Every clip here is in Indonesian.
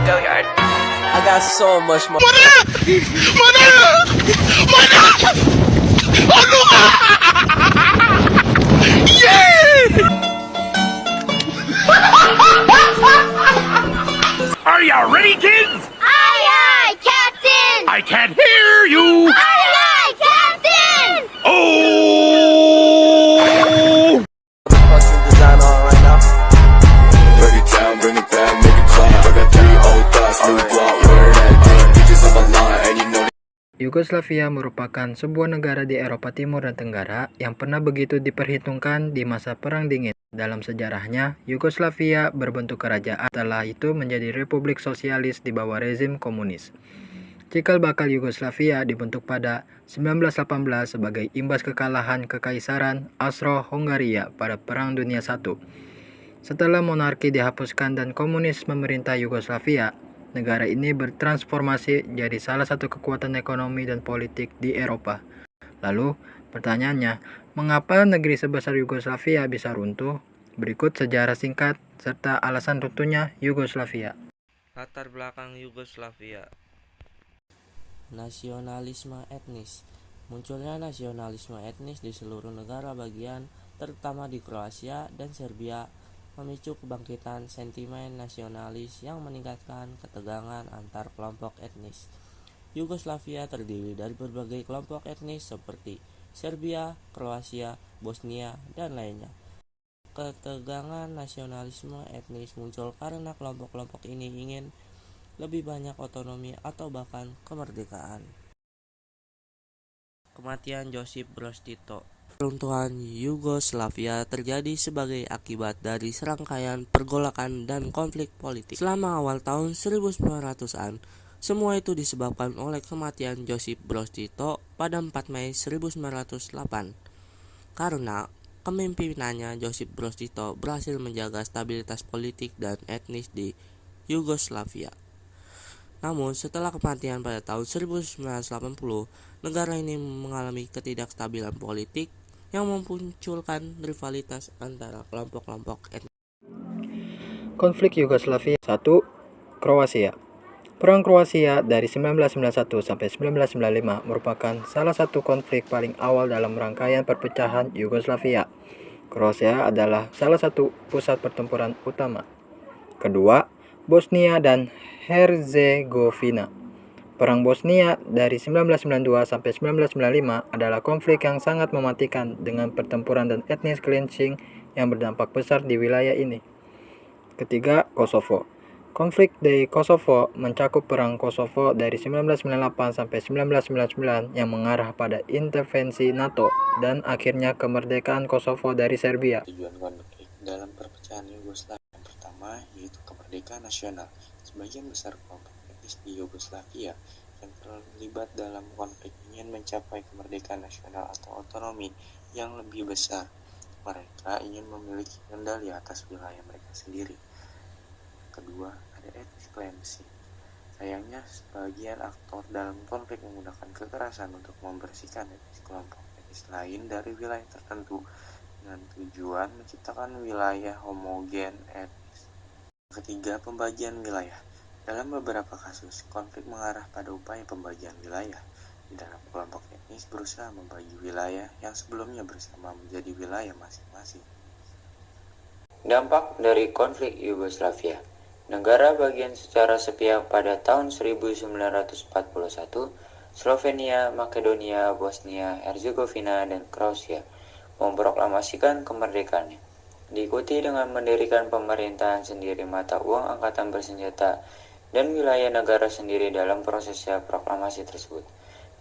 Go yard. I got so much more. Are you ready, kids? Aye, aye, Captain! I can't hear you. Aye, aye, Captain! Oh! Fucking design on right now. Break it down, bring it back, make it clap. I got 3 old thoughts, new block, where that thing, bitches on my line, and you know. Yugoslavia merupakan sebuah negara di Eropa Timur dan Tenggara yang pernah begitu diperhitungkan di masa Perang Dingin. Dalam sejarahnya, Yugoslavia berbentuk kerajaan, setelah itu menjadi republik sosialis di bawah rezim komunis. Cikal bakal Yugoslavia dibentuk pada 1918 sebagai imbas kekalahan Kekaisaran Austro-Hungaria pada Perang Dunia I. Setelah monarki dihapuskan dan komunis memerintah Yugoslavia, negara ini bertransformasi jadi salah satu kekuatan ekonomi dan politik di Eropa. Lalu, pertanyaannya, mengapa negeri sebesar Yugoslavia bisa runtuh? Berikut sejarah singkat serta alasan runtuhnya Yugoslavia. Latar belakang Yugoslavia. Nasionalisme etnis. Munculnya nasionalisme etnis di seluruh negara bagian, terutama di Kroasia dan Serbia, memicu kebangkitan sentimen nasionalis yang meningkatkan ketegangan antar kelompok etnis. Yugoslavia terdiri dari berbagai kelompok etnis seperti Serbia, Kroasia, Bosnia, dan lainnya. Ketegangan nasionalisme etnis muncul karena kelompok-kelompok ini ingin lebih banyak otonomi atau bahkan kemerdekaan. Kematian Josip Broz Tito. Runtuhan Yugoslavia terjadi sebagai akibat dari serangkaian pergolakan dan konflik politik selama awal tahun 1900-an. Semua itu disebabkan oleh kematian Josip Broz Tito pada 4 Mei 1908. Karena kepemimpinannya, Josip Broz Tito berhasil menjaga stabilitas politik dan etnis di Yugoslavia. Namun, setelah kematian pada tahun 1980, negara ini mengalami ketidakstabilan politik yang memunculkan rivalitas antara kelompok-kelompok etnis. Konflik Yugoslavia. 1. Kroasia. Perang Kroasia dari 1991 sampai 1995 merupakan salah satu konflik paling awal dalam rangkaian perpecahan Yugoslavia. Kroasia adalah salah satu pusat pertempuran utama. Kedua, Bosnia dan Herzegovina. Perang Bosnia dari 1992 sampai 1995 adalah konflik yang sangat mematikan dengan pertempuran dan etnis cleansing yang berdampak besar di wilayah ini. Ketiga, Kosovo. Konflik di Kosovo mencakup perang Kosovo dari 1998 sampai 1999 yang mengarah pada intervensi NATO dan akhirnya kemerdekaan Kosovo dari Serbia. Tujuan konflik dalam perpecahan Yugoslavia yang pertama yaitu kemerdekaan nasional. Sebagian besar kelompok etnis di Yugoslavia yang terlibat dalam konflik ingin mencapai kemerdekaan nasional atau otonomi yang lebih besar. Mereka ingin memiliki kendali atas wilayah mereka sendiri. Kedua, ada etnis cleansing. Sayangnya, sebagian aktor dalam konflik menggunakan kekerasan untuk membersihkan etnis kelompok etnis lain dari wilayah tertentu dengan tujuan menciptakan wilayah homogen etnis. Ketiga, pembagian wilayah. Dalam beberapa kasus, konflik mengarah pada upaya pembagian wilayah. Di dalam kelompok etnis berusaha membagi wilayah yang sebelumnya bersama menjadi wilayah masing-masing. Dampak dari konflik Yugoslavia. Negara bagian secara sepihak pada tahun 1941, Slovenia, Makedonia, Bosnia, Herzegovina, dan Kroasia memproklamasikan kemerdekaannya. Diikuti dengan mendirikan pemerintahan sendiri mata uang angkatan bersenjata dan wilayah negara sendiri dalam prosesnya proklamasi tersebut.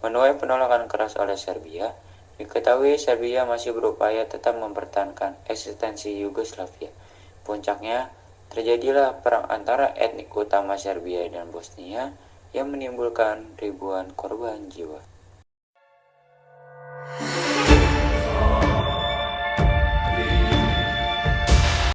Menuai penolakan keras oleh Serbia, diketahui Serbia masih berupaya tetap mempertahankan eksistensi Yugoslavia. Puncaknya, terjadilah perang antara etnik utama Serbia dan Bosnia yang menimbulkan ribuan korban jiwa.